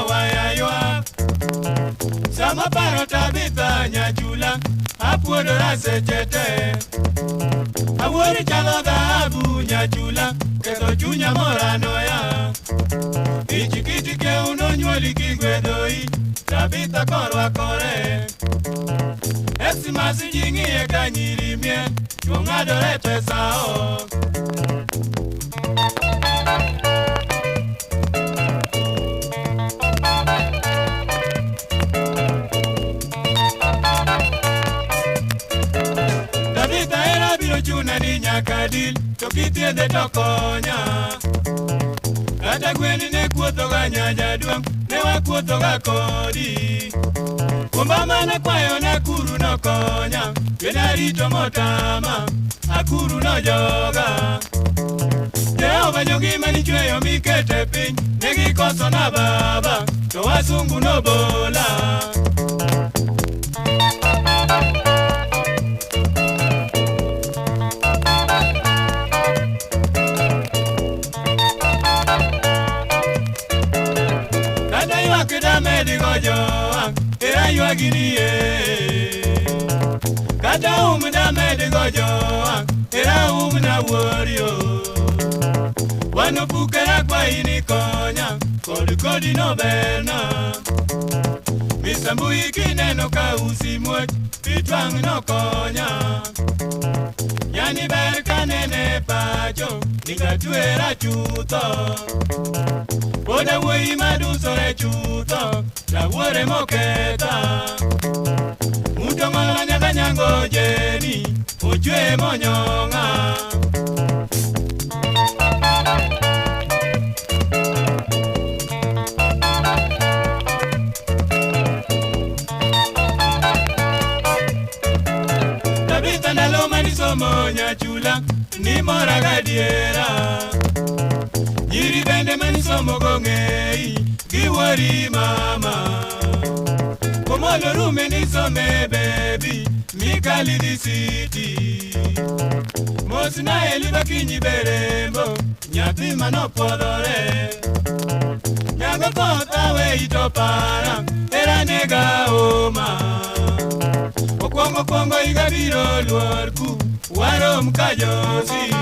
wayaywa sama paro Tabitha Nyachula apuodora sechete awuori chalo dhahabu Nyachula ketho chunya morano ya ichikiti ke unonyuoli kigwedhoi Tabitha korwakore Eximasi jing'iye ka nyirimie chung'adore pesao Tabitha era biro chuna ni nyakadil to kithiedhe to konya kata gweni ne kuothoga nyajaduong' ne wakuothoga kodi kumba mana kwayo na kuru no konya kena rito motama akuru no joga Jehova jogima ni chweyo mikete piny negi koso na baba to wasungu no bola Kada yuakida medigo joa era yuaginie Kada umda medigo joa era umna wuorio Wano pukera kwa ini konya kodi no berna Misambu ikineno ka usimwech pitwang no konya Yani ber kanene pacho nikatwera chutho Boda wei madusore chutho Lawore moketa Muto ngala nyaka nyango jeni Uchwe monyonga Tabitha ndaloma nisomo Nyachula ni mora gadiera Nyiri bende manisomo gong'ei giwori mama Komolo rume nisome baby mikali di city Mosna eliba kinyi berembo nyathi manopodhore Nyago kotha we itopara era nega oma Okwongo igabiro luorku warom kajosi